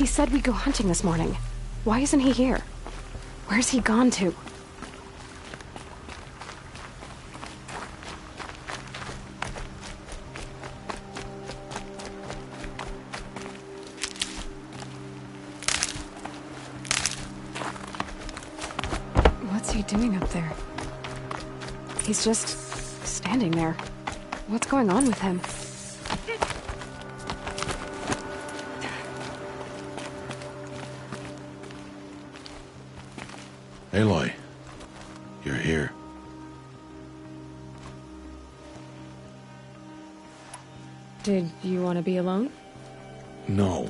He said we'd go hunting this morning. Why isn't he here? Where's he gone to? What's he doing up there? He's just standing there. What's going on with him? Aloy, you're here. Did you want to be alone? No.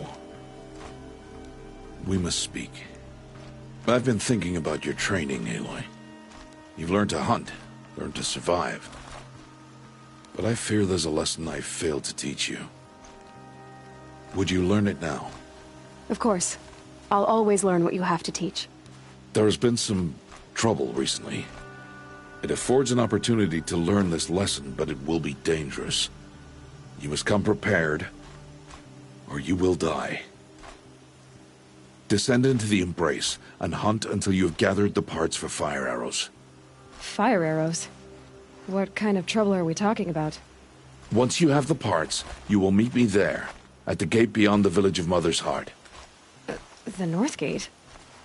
We must speak. I've been thinking about your training, Aloy. You've learned to hunt, learned to survive. But I fear there's a lesson I failed to teach you. Would you learn it now? Of course. I'll always learn what you have to teach. There has been some trouble recently. It affords an opportunity to learn this lesson, but it will be dangerous. You must come prepared, or you will die. Descend into the Embrace, and hunt until you have gathered the parts for fire arrows. Fire arrows? What kind of trouble are we talking about? Once you have the parts, you will meet me there, at the gate beyond the village of Mother's Heart. The North Gate?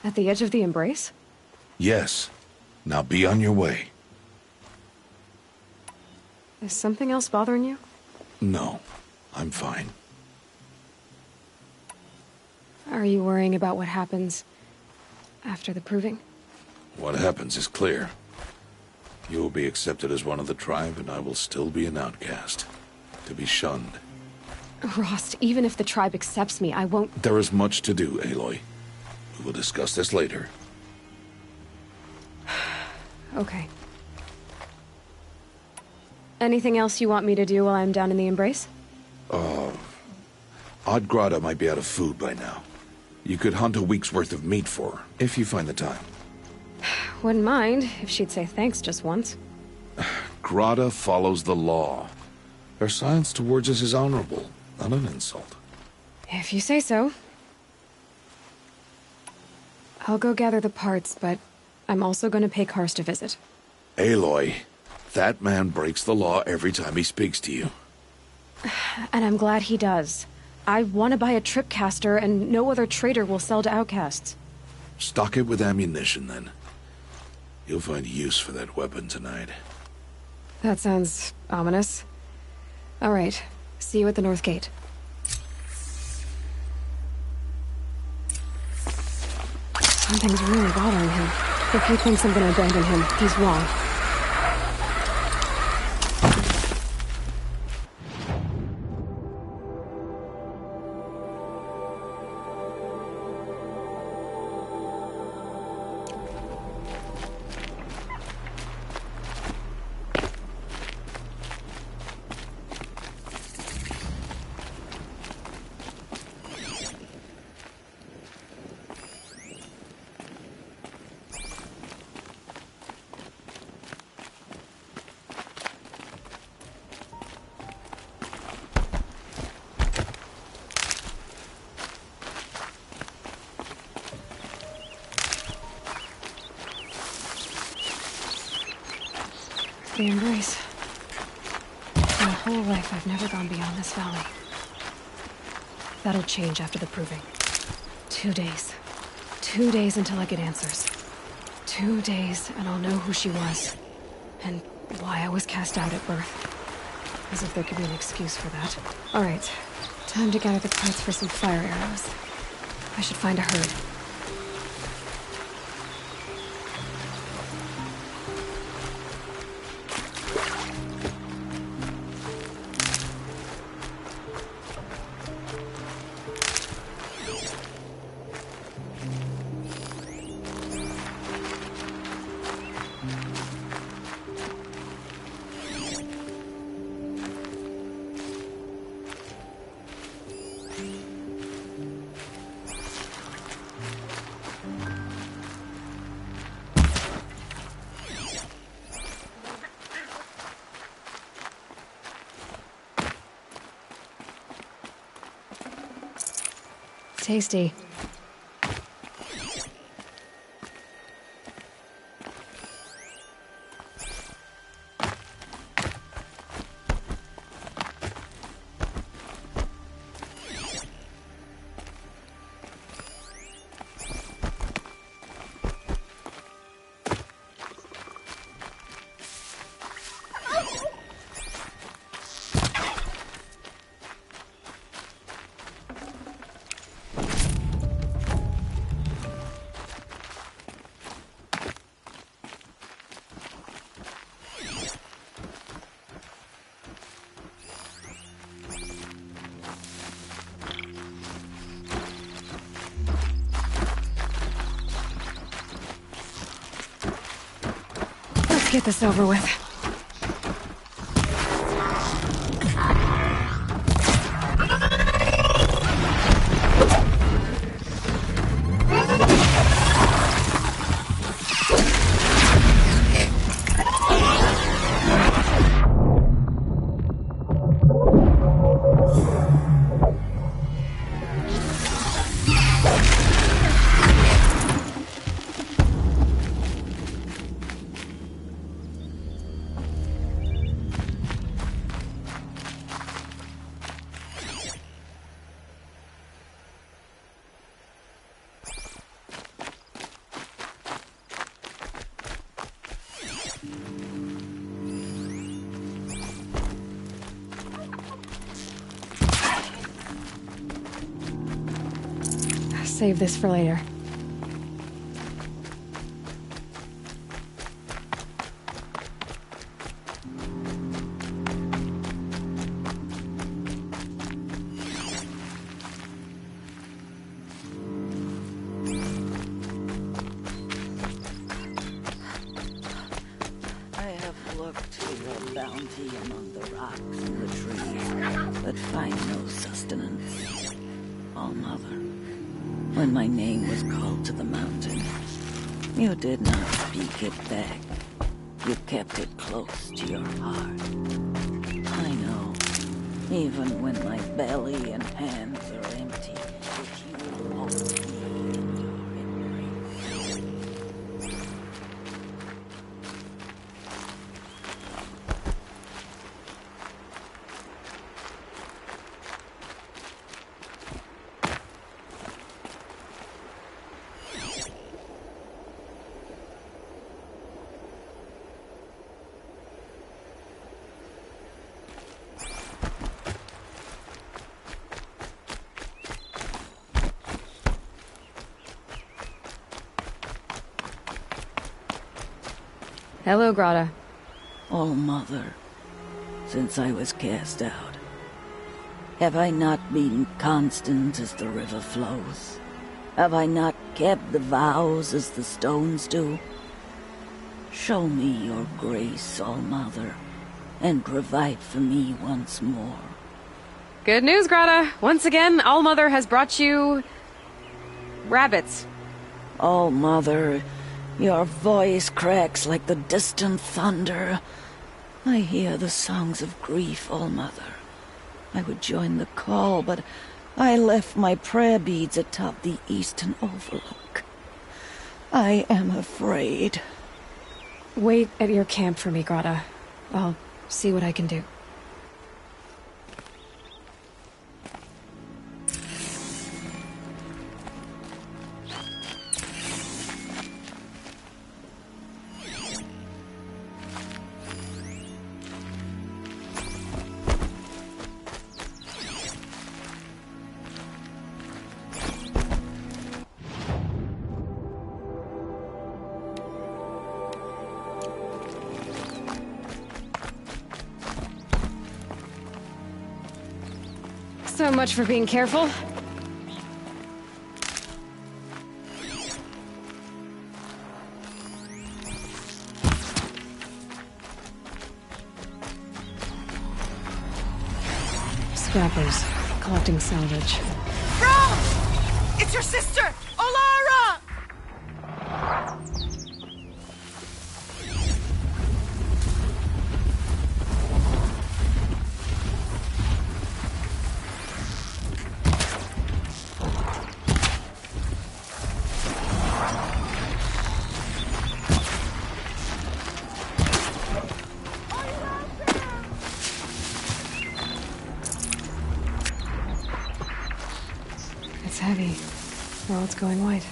At the edge of the Embrace? Yes. Now be on your way. Is something else bothering you? No, I'm fine. Are you worrying about what happens after the proving? What happens is clear. You will be accepted as one of the tribe, and I will still be an outcast. To be shunned. Rost, even if the tribe accepts me, I won't... There is much to do, Aloy. We will discuss this later. Okay. Anything else you want me to do while I'm down in the Embrace? Odgrada might be out of food by now. You could hunt a week's worth of meat for her, if you find the time. Wouldn't mind, if she'd say thanks just once. Grada follows the law. Her science towards us is honorable, not an insult. If you say so. I'll go gather the parts, but I'm also going to pay Karst a visit. Aloy, that man breaks the law every time he speaks to you. And I'm glad he does. I want to buy a tripcaster, and no other trader will sell to outcasts. Stock it with ammunition, then. You'll find use for that weapon tonight. That sounds ominous. All right. See you at the North Gate. Something's really bothering him. If he thinks I'm gonna abandon him, he's wrong. The Embrace. My whole life I've never gone beyond this valley. That'll change after the proving. 2 days. 2 days until I get answers. 2 days and I'll know who she was. And why I was cast out at birth. As if there could be an excuse for that. Alright. Time to gather the parts for some fire arrows. I should find a herd. tasty. Let's get this over with. Save this for later. I have looked for your bounty among the rocks and the trees, but find no sustenance. All-Mother, when my name was called to the mountain, you did not speak it back. You kept it close to your heart. I know, even when my belly and hands are empty, that you will hold me in your embrace. Hello, Grata. Oh, Mother, since I was cast out, have I not been constant as the river flows? Have I not kept the vows as the stones do? Show me your grace, All-Mother, and provide for me once more. Good news, Grata. Once again, All-Mother has brought you... rabbits. All-Mother, your voice cracks like the distant thunder. I hear the songs of grief, All-Mother. I would join the call, but I left my prayer beads atop the eastern overlook. I am afraid. Wait at your camp for me, Grata. I'll see what I can do. So much for being careful. Scrappers, collecting salvage. Rose! It's your sister, Olara! world's going white.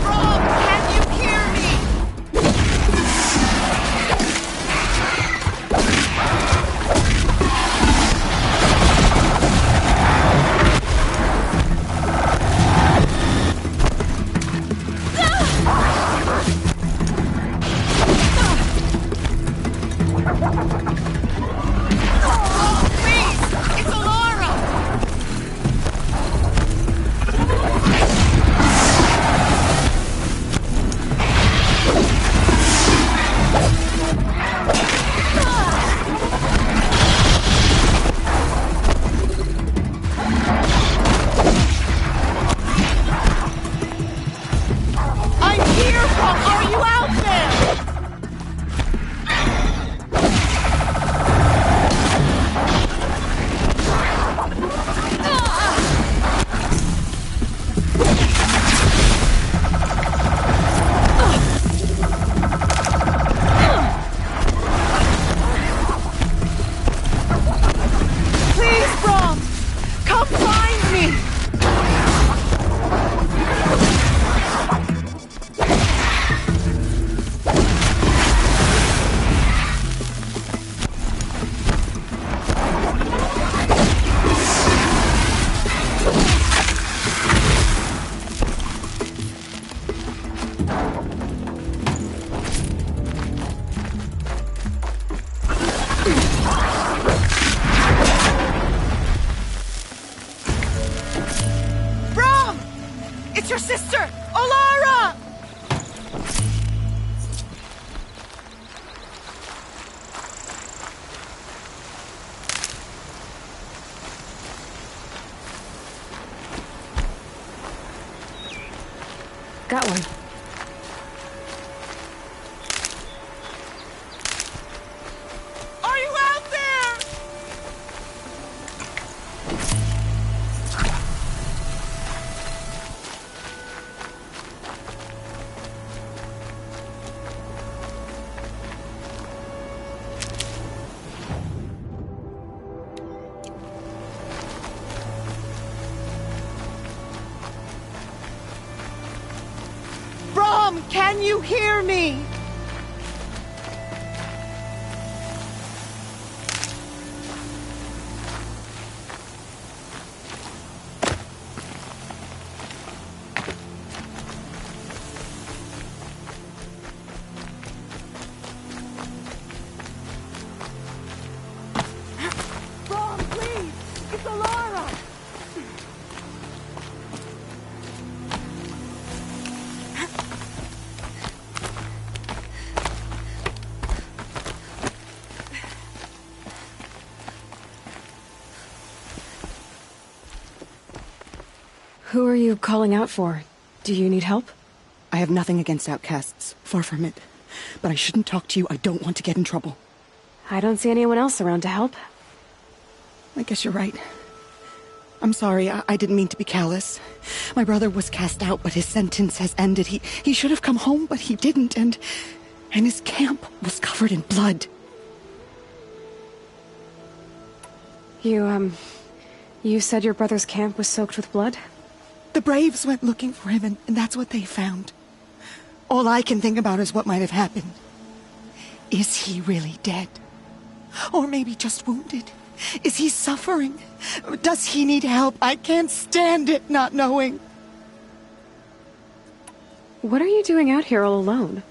Rob, can you hear me? Oh, please! It's Alara! I'm here, Rob! Are you out there? Please, Brom! Come find me! Brom! It's your sister, Alara! Got one. Are you out there? Brom, can you hear me? Brom, please! It's Alara! Who are you calling out for? Do you need help? I have nothing against outcasts. Far from it. But I shouldn't talk to you. I don't want to get in trouble. I don't see anyone else around to help. I guess you're right. I'm sorry. I didn't mean to be callous. My brother was cast out, but his sentence has ended. He should have come home, but he didn't, and his camp was covered in blood. You said your brother's camp was soaked with blood? The Braves went looking for him, and that's what they found. All I can think about is what might have happened. Is he really dead? Or maybe just wounded? Is he suffering? Does he need help? I can't stand it not knowing. What are you doing out here all alone?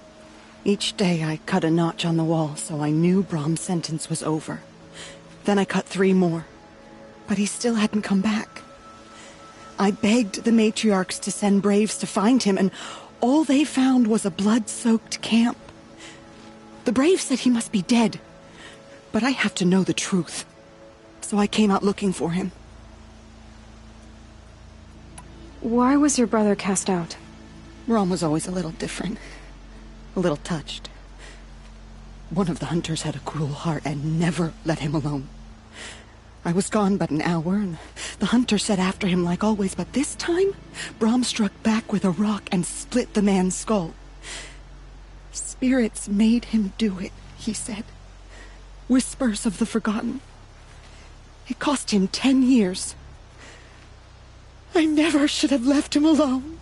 Each day I cut a notch on the wall so I knew Brom's sentence was over. Then I cut 3 more. But he still hadn't come back. I begged the matriarchs to send Braves to find him, and all they found was a blood-soaked camp. The Braves said he must be dead. But I have to know the truth. So I came out looking for him. Why was your brother cast out? Brom was always a little different. A little touched. One of the hunters had a cruel heart and never let him alone. I was gone but an hour, and the hunter set after him like always, but this time, Brom struck back with a rock and split the man's skull. Spirits made him do it, he said. Whispers of the Forgotten. It cost him 10 years. I never should have left him alone.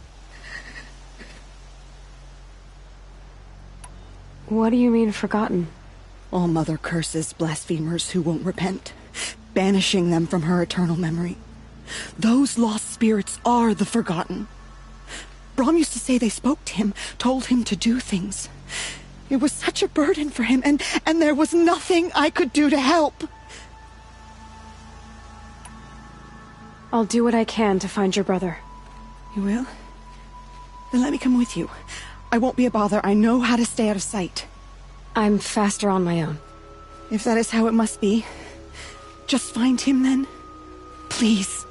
What do you mean, forgotten? All-Mother curses blasphemers who won't repent, banishing them from her eternal memory. Those lost spirits are the Forgotten. Brahm used to say they spoke to him, told him to do things. It was such a burden for him, and there was nothing I could do to help. I'll do what I can to find your brother. You will? Then let me come with you. I won't be a bother. I know how to stay out of sight. I'm faster on my own. If that is how it must be, just find him then. Please.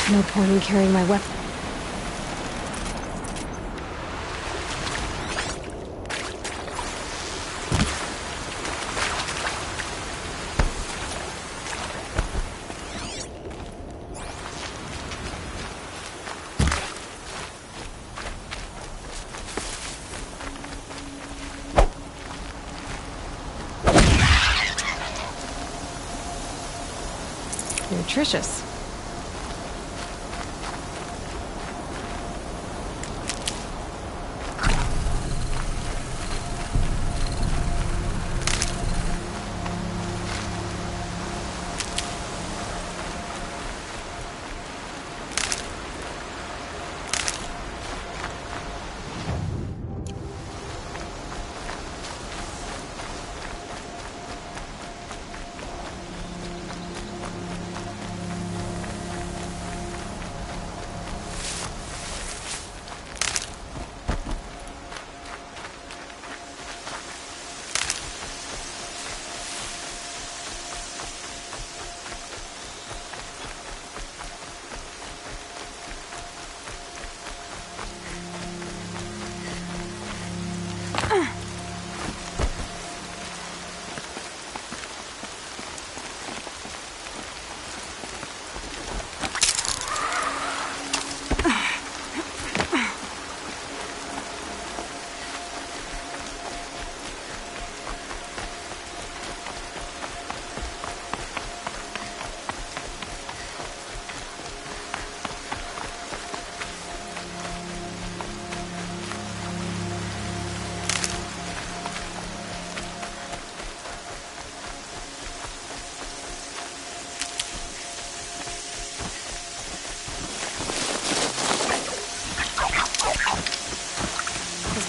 No point in carrying my weapon. Nutritious.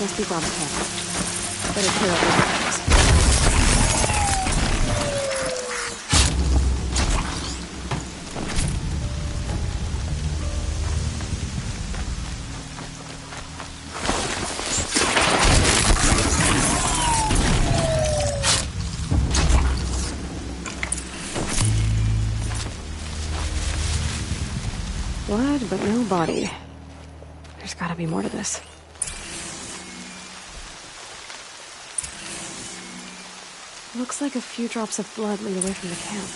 Must be Brom's camp. Better clear up these items. Blood, but no body. There's gotta be more to this. Looks like a few drops of blood lead away from the camp.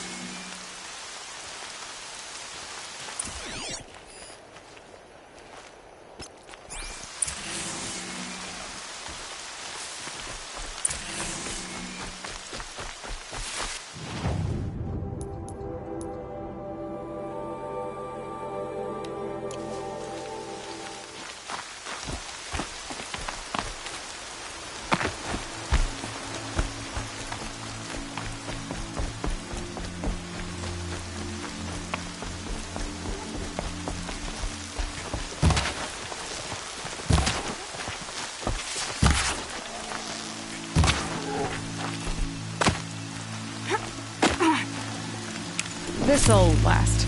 This'll last.